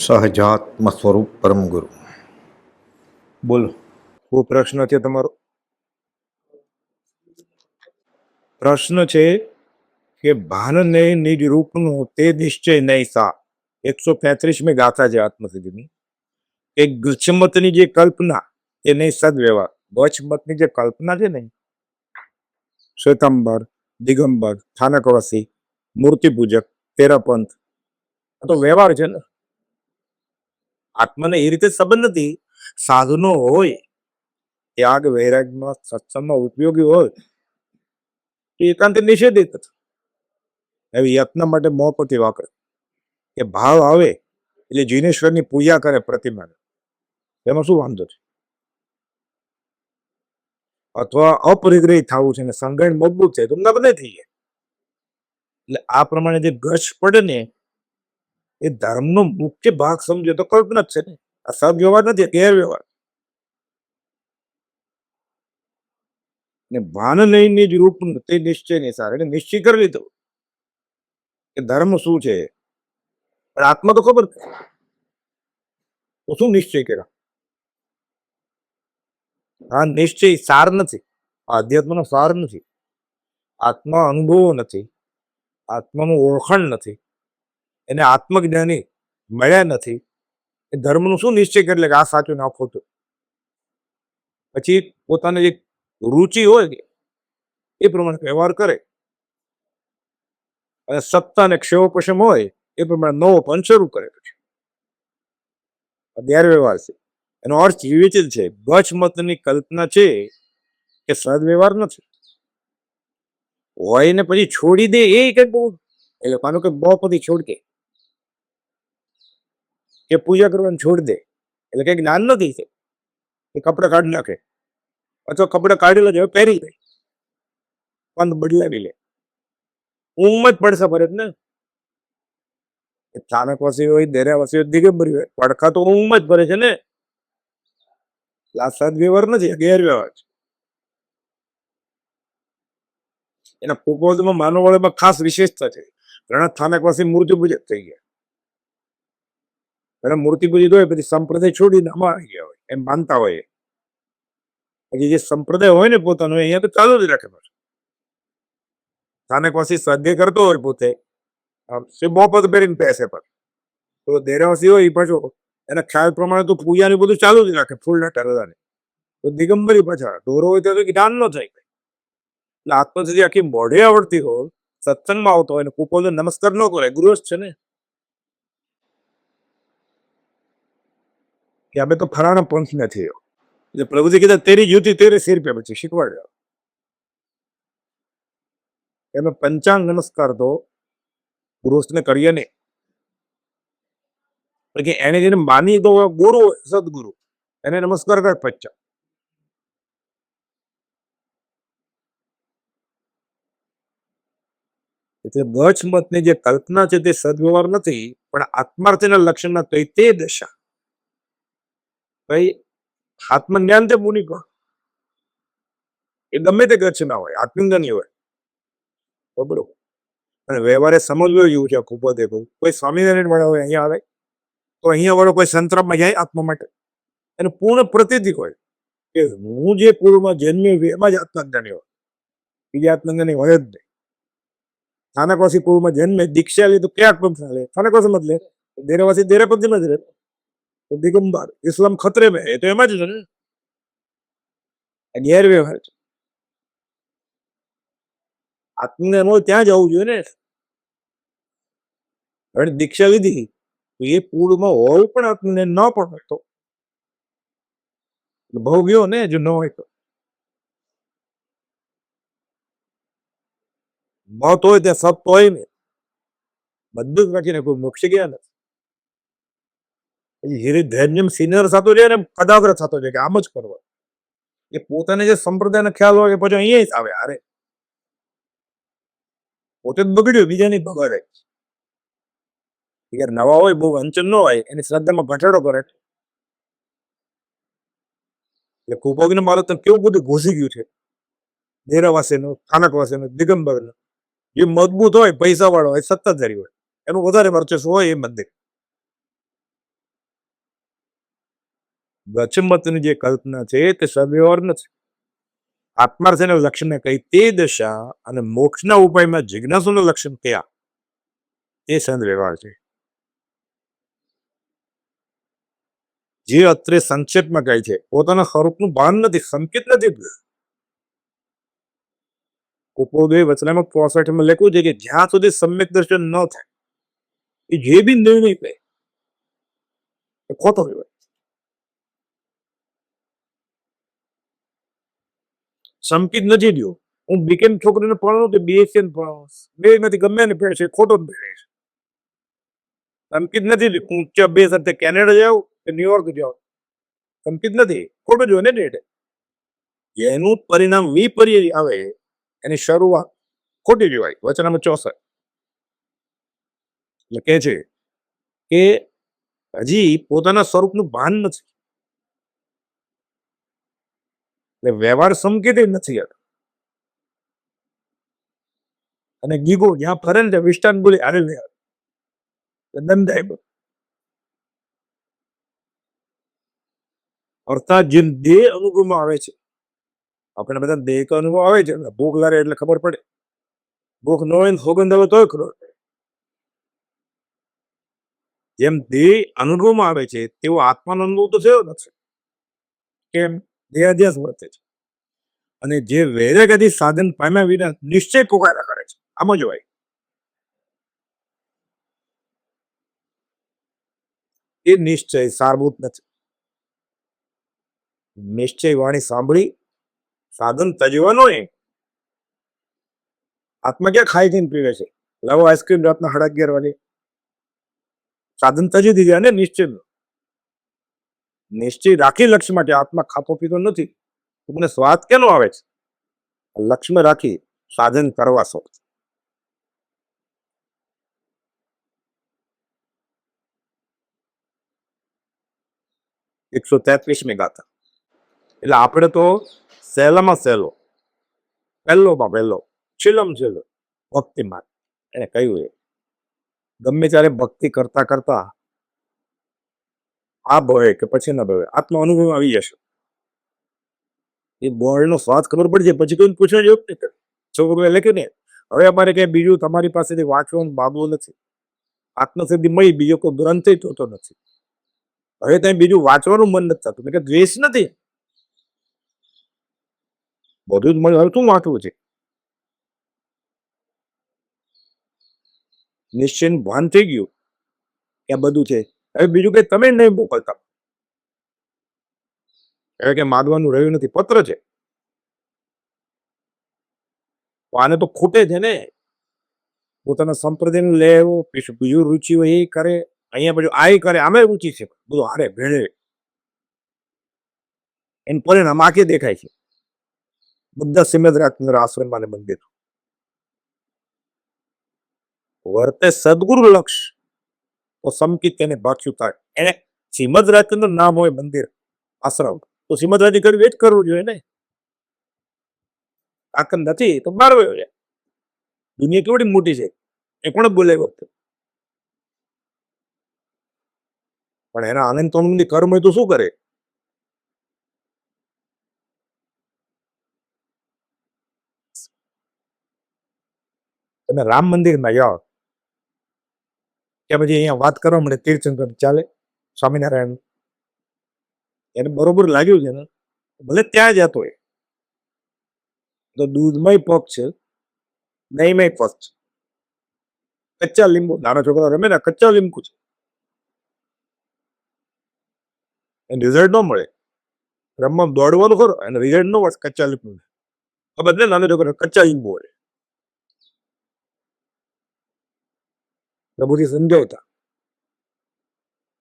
સહજાત્મ સ્વરૂપ પરમ ગુરુ. બોલો, શું પ્રશ્ન છે તમારો? પ્રશ્ન છે કે ભાનને નિજ રૂપનું તે નિશ્ચય નહીં સા. 135મી ગાથા છે આત્મસિદ્ધિની. કે ગચ્છમતની જે કલ્પના એ નહીં સદવ્યવહાર. ગચ્છમતની જે કલ્પના છે ને, શ્વેતાંબર, દિગંબર, સ્થાનકવાસી, મૂર્તિ પૂજક, તેરાપંથ, આ તો વ્યવહાર છે ને. આત્માને એ રીતે સંબંધ નથી. સાધનો હોય, ત્યાગ વૈરાગમાં સત્સંગમાં ઉપયોગી હોય, એકાંત નિષેધિત નથી. હવે યત્ન માટે મોહપતિ વાપરે કે ભાવ આવે એટલે જીનેશ્વરની પૂજા કરે પ્રતિમાને, એમાં શું વાંધો છે? અથવા અપરિગ્રહી થવું છે ને સંગઠન મજબૂત છે તો નબને થઈ જાય. એટલે આ પ્રમાણે જે ગશ પડે ને એ ધર્મનો મુખ્ય ભાગ સમજે તો કલ્પના જ છે ને. આ સદવ્યવહાર નથી, ગેરવ્યવહાર. ને ભાન નહીં જ રૂપ તે નિશ્ચય નહીં સાર, એટલે નિશ્ચય કરી લીધો કે ધર્મ શું છે. પણ આત્મા તો ખબર તો શું નિશ્ચય કર્યા? આ નિશ્ચય સાર નથી, આ અધ્યાત્મનો સાર નથી. આત્મા અનુભવો નથી, આત્માનું ઓળખાણ નથી, એને આત્મજ્ઞાની મળ્યા નથી. એ ધર્મનું શું નિશ્ચય કરે કે આ સાચું ને આ ખોટું? પછી પોતાની જે રુચિ હોય એ પ્રમાણે વ્યવહાર કરે, અને સત્તા ને ક્ષેમોપશમ હોય એ પ્રમાણે નવો પણ શરૂ કરે. પછી ગેરવ્યવહાર છે. એનો અર્થ વિવેચિત છે. ગચ્છ મતની કલ્પના છે કે સદવ્યવહાર નથી હોય ને પછી છોડી દે એ કઈક બહુ, એટલે માનો કે બહુપતિ છોડ કે પૂજા કરવાનું છોડ દે એટલે કઈ જ્ઞાન નથી છે. એ કપડા કાઢી નાખે અથવા કપડા કાઢેલા જ પહેરી લે, પંથ બદલાવી લે, ઊંઘ જ પડશે ફરજ ને. સ્થાનકવાસી હોય, દેરાવાસી હોય, દિગંબરી હોય, પડખા તો ઊંઘ જ ભરે છે ને. આ સદવ્યવહાર નથી, ગેરવ્યવહાર છે. એના કુપોષમાં માનવવાળામાં ખાસ વિશેષતા છે. ઘણા સ્થાનકવાસી મૂર્તિ પૂજક થઈ ગયા. ઘણા મૂર્તિ પૂજિત હોય પછી સંપ્રદાય છોડીને આમાં આવી ગયા હોય એમ માનતા હોય. પછી જે સંપ્રદાય હોય ને પોતાનો અહીંયા તો ચાલુ જ રાખે. સ્થાનકવાસી સ્વાધ્યાય કરતો હોય પોતે બહુપદ પહેરીને પેસે પર, તો દેરાવાસી હોય એ પાછો એના ખ્યાલ પ્રમાણે તો પૂજાને બધું ચાલુ જ રાખે, ફૂલના ટરદાને. તો દિગંબરી પાછા ઢોરો હોય તો જ્ઞાન ન થાય. એટલે આત્મસિદ્ધિ આખી મોઢે આવડતી હોય, સત્સંગમાં આવતો હોય ને કુપોલ નમસ્કાર ન કરે, ગૃહસ્થ છે ને. કે અમે તો ફરાણા પંથ નથી. એટલે પ્રભુજી કીધા તેરી યુતિ તેરે સિર પે, પછી શીખવાડ્યા. એમાં પંચાંગ નમસ્કાર તો ગૃહસ્થને કરીએ નહીં. કે એને જેને માની તો ગુરુ સદગુરુ એને નમસ્કાર કરે પંચાંગ. એટલે ગચ્છ મતની જે કલ્પના છે તે સદવ્યવહાર નથી, પણ આત્માર્થના લક્ષણના તે દશા. ભાઈ આત્મજ્ઞાન તે મુનિ કોણ, એ ગમે તે ગચ્છ ના હોય, આત્મજ્ઞાની હોય. બરોબર. અને વ્યવહારે સમજવું એવું છે. ખૂબ જ કોઈ સ્વામિનારાયણ વાળા હોય અહીંયા આવે તો અહીંયા વાળો કોઈ સંતરામમાં જાય આત્મા માટે, એને પૂર્ણ પ્રતિક હોય કે હું જે પૂર્વમાં જન્મ્યો એમાં જ આત્મજ્ઞાની હોય, બીજા આત્મજ્ઞાની હોય જ નહીં. સ્થાનકવાસી પૂર્વમાં જન્મે દીક્ષા લે તો ક્યાં પંથ લે? સ્થાનકવાસી મત લે. દેરાવાસી દેરાપંથી મત લે. તો દિગંબર ઇસ્લામ ખતરે મેં, એ તો એમાં જ ને. ગેરવ્યવહાર છે. આત્મજ્ઞાન હોય ત્યાં જવું જોઈએ ને. હવે દીક્ષા લીધી તો એ પૂર્વમાં હોય પણ આત્મજ્ઞાન ન પણ હોય તો ભાવ ગયો ને, જો ન હોય તો. મોત હોય ત્યાં સત હોય ને, બધું જ રાખીને કોઈ મોક્ષ ગયા નથી. ધીરે ધૈર્યમ સિનિયર થતો જાય ને, કદાગ્ર થતો જાય કે આમ જ કરવા. એ પોતાને જે સંપ્રદાયનો ખ્યાલ હોય પછી અહીંયા જ આવે. અરે પોતે જ બગડ્યું, બીજાની બગાડે. નવા હોય બહુ વંચન ન હોય એની શ્રદ્ધામાં ઘટાડો કરે. એટલે કુપોગીને બાળક કેવું બધું ઘૂસી ગયું છે. દેરાવાસીનું, સ્થાનકવાસીનું, દિગંબરનું. જે મજબૂત હોય, પૈસા વાળો હોય, સત્તાધારી હોય, એનું વધારે વર્ચસ્વ હોય એ મંદિર. વચમતની જે કલ્પના છે તે સદવ્યવહાર નથી. આત્માર્થના લક્ષણને કઈ તે દશા અને મોક્ષના ઉપાયમાં જિજ્ઞાસુનું લક્ષણ કયા તે સદવ્યવહાર છે. જે અત્રે સંક્ષેપમાં કહે છે પોતાના સ્વરૂપનું ભાન નથી, સંકેત નથી. ઉપોદય વચનામૃત 64 લખ્યું છે કે જ્યાં સુધી સમ્યક દર્શન ન થાય એ જે બી નિર્ણય કહે એ ખોટો કહેવાય. સંકેત નથી દો. હું બીકેમ છોકરીને ભણાવું તો બીએસસી ભણાવું, બે માંથી ગમે ને ભેળ છે ખોટો જ ભેળ છે. સંકેત નથી ઊંચા બે સાથે કેનેડા જાઓ કે ન્યુયોર્ક જાઓ, સંકેત નથી, ખોટું જ હોય ને ડેટ. એનું પરિણામ વિપર્ય આવે એની શરૂઆત ખોટી કહેવાય. વચનામૃત 64 એટલે કે છે કે હજી પોતાના સ્વરૂપનું ભાન નથી, એટલે વ્યવહાર સંકેત નથી. અને ગીગો જ્યાં ફરે ને ત્યાં વિષ્ટાન બોલી હારે લે દંડાય. અર્થાત જેમ દેહ અનુભવમાં આવે છે, આપણે બધા દેહ કા અનુભવ આવે છે, ભૂખ લાગે એટલે ખબર પડે, ભૂખ ન હોય ને સોગંદ આવે તોય ખબર પડે. જેમ દેહ અનુભવમાં આવે છે તેવો આત્માનો અનુભવ તો થયો નથી. કેમ? દેહાધ્યાસ વર્તે છે. અને જે વૈરાગ્યથી સાધન પામ્યા વિના નિશ્ચય પોકારા કરે છે, આમાં જોવાય. એ નિશ્ચય સારભૂત નથી. નિશ્ચય વાણી સાંભળી સાધન તજવાનો એ. આત્મા ક્યાં ખાઈ થઈને પીવે છે? લાવો આઈસ્ક્રીમ રાતના 11:30 વાગે, સાધન તજી દીધા ને નિશ્ચય. નિશ્ચય રાખી લક્ષ્ય માટે. આત્મા ખાતો પીતો નથી, મને સ્વાદ કેનો આવે છે? લક્ષ્ય રાખી સાધન કરવા છો. 133મી ગાથા. એટલે આપણે તો સહેલામાં સહેલો, પહેલોમાં પહેલો, છેલ્લામાં છેલ્લો ભક્તિ માર્ગ એને કહ્યું. એ ગમે ત્યારે ભક્તિ કરતા કરતા આ ભવે કે પછી ના ભવે આત્મા અનુભવ આવી જશે. એ બોળનો સ્વાદ ખબર પડશે પછી કોઈ પૂછવા જેવું નહીં. છોકરું લખ્યું ને હવે અમારે કઈ બીજું તમારી પાસેથી વાંચવાનું માગવું નથી, આત્મસિદ્ધિ મળી બીજો કોઈ ગ્રંથ થતો નથી, હવે ત્યાં બીજું વાંચવાનું મન નથી થતું. કે દ્વેષ નથી, બધું જ મળ્યું, હવે શું વાંચવું છે? નિશ્ચય ભાન થઈ ગયું કે આ બધું છે, હવે બીજું કઈ તમે નહીં મોકલતા. હવે કે માગવાનું રહ્યું નથી, પત્ર છે. આને તો ખૂટે છે ને. પોતાના સંપ્રદાય લેવો, બીજું રુચિ હોય એ કરે, અહીંયા બધું આ કરે, આમે રુચિ છે, બધું હારે ભેળે. એનું પરિણામ આંખે દેખાય છે. બધા સિમત રાજચંદ્ર આશ્રમમાં મંદિર વર્તે સદગુરુ લક્ષ તો સમકિત તેને ભાગ્યું થાય. એને શ્રીમદ રાજચંદ્ર નામ હોય મંદિર આશ્રમ તો શ્રીમદ રાજે કર્યું એ જ કરવું જોઈએ ને. આકન નથી તો બાર વયો જાય. દુનિયા કેવડી મોટી છે એ કોણ બોલે વખતે. પણ એના આનંદ તો કર્મ હોય તો શું કરે? તમે રામ મંદિરમાં જાઓ કે પછી અહીંયા વાત કરવા મળે તીર્થંકર ચાલે સ્વામિનારાયણ, એને બરોબર લાગ્યું છે ને ભલે ત્યાં જતો હોય તો દૂધમય પગ છે, દહીંમય પગ છે. કચ્ચા લીંબુ, નાના છોકરા રમે ને કચ્ચા લીંબુ છે, એને રિઝલ્ટ ન મળે. રમવા દોડવાનું ખરો એને રિઝલ્ટ ન મળે કચ્ચા લીંબુ. બદલે નાના છોકરા કચ્ચા લીંબુ હોય. પ્રભુજી સમજાવતા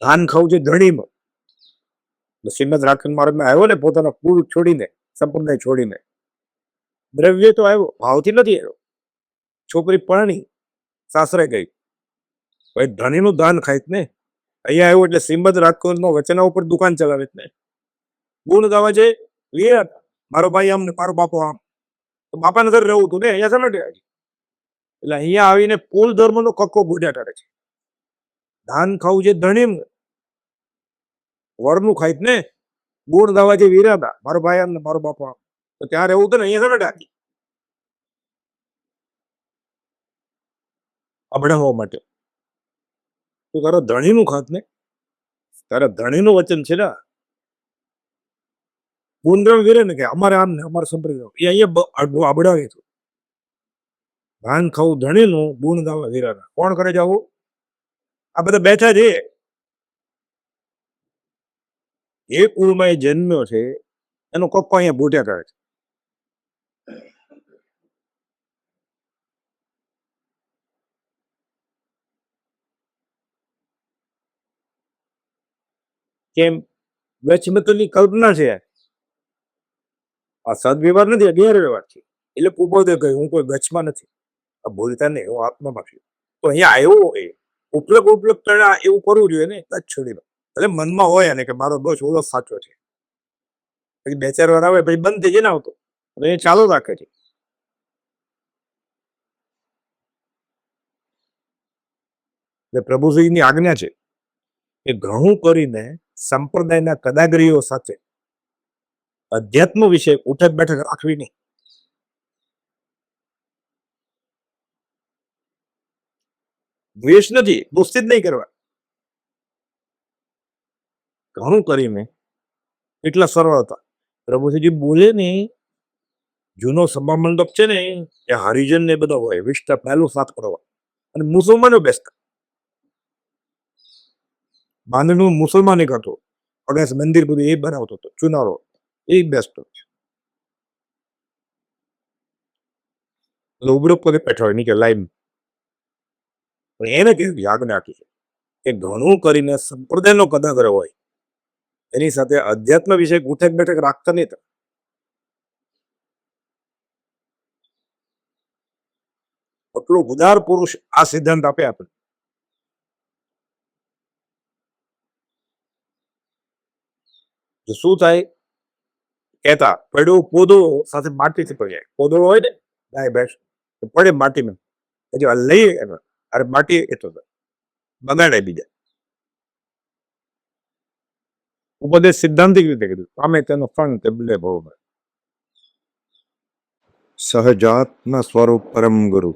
ધાન ખાવું છે ધણીમાં. શ્રીમદ રાજચંદ્ર મહારાજમાં આવ્યો ને પોતાના કુળ છોડીને, સંપ્રદાય છોડીને. દ્રવ્ય તો આવ્યો, ભાવથી નથી આવ્યો. છોકરી પરણી સાસરે ગઈ, ભાઈ ધણીનું દાન ખાય ને. અહીંયા આવ્યું એટલે શ્રીમદ રાજચંદ્રનો વચના ઉપર દુકાન ચલાવે ને. ગુણ ગાવા છે મારો ભાઈ આમ ને મારો બાપો આમ, તો બાપાને ઘરે રહેવું હતું ને, અહીંયા સમજે. એટલે અહીંયા આવીને કુલ ધર્મનો કક્કો બુઢા કરે છે. ધાન ખાવું છે ધણી વરનું ખાય ને, ગુણ ગાવા જે વીરા હતા, મારો ભાઈ આમ ને મારો બાપા આમ. તો ત્યારે એવું હતું ને, અહીંયા ઘરે ડાકી અભડાવવા માટે. તો તારા ધણીનું ખાત ને, તારા ધણીનું વચન છે ને, ગુણગાન કરે ને કે અમારે આમ ને અમારે સંપ્રદાય, એ અહીંયા અબડાવે છે. ભાન ખાવું ધણીનું, ગુણ ગાવા વીરાના. કોણ કરે છે આવું? આ બધા બેઠા છે. એ કુળમાં એ જન્મ્યો છે, એનો પપ્પા અહીંયા બોટ્યા કરે છે. કેમ? વચમતની કલ્પના છે. આ સદવ્યવહાર નથી, આ ગેરવ્યવહાર છે. એટલે કુબોધે કહ્યું હું કોઈ ગચમાં નથી, આ બોલતા નહીં, હું આત્મામાં છું. તો અહીંયા આવ્યો એ ઉપલક તણા એવું કરવું જોઈએ ને, જ છોડી દો. એટલે મનમાં હોય ને કે મારો બસ ઓલો સાચો છે, પછી બે ચાર વાર આવે પછી બંધ થઈ જાય ને આવતો, એટલે એ ચાલુ રાખે છે. એટલે પ્રભુશ્રીની આજ્ઞા છે કે ઘણું કરીને સંપ્રદાયના કદાગ્રીઓ સાથે અધ્યાત્મ વિશે ઉઠક બેઠક રાખવી નહીં. દ્વેષ નથી, દોસ્તી જ નહીં કરવા. ઘણું કરીને એટલા સરળ હતા. પ્રભુજી બોલે ને, જૂનો સભા મંડપ છે ને, એ હરિજન ને બધા હોય, વિષ્ટા પહેલું સાત કરવા, અને મુસલમાનો બેસતા. બાંધણું મુસલમાની કરતો, ગણેશ મંદિર બધું એ બનાવતો હતો, ચુનારો એ બેસતો. ઉબડો પોતે બેઠા હોય નીચે લાઈન. પણ એને કેવી આજ્ઞા આપી છે કે ઘણું કરીને સંપ્રદાયનો કદાગ્રહ હોય, એની સાથે અધ્યાત્મ વિશે ઉઠક બેઠક રાખતા નહીં. એટલો ઉદાર પુરુષ આ સિદ્ધાંત આપે આપણે. શું થાય? કહેતા પડ્યો પોદો સાથે માટીથી પડી જાય. પોદો હોય ને ગાય ભેંસ પડે માટીમાં, હજી લઈએ અરે માટી એ તો બગાડે બીજા. ઉપદેશ સિદ્ધાંતિક રીતે કીધું, પામે તેનો ફળ તે બલે ભવ. સહજાત્મ સ્વરૂપ પરમ ગુરુ.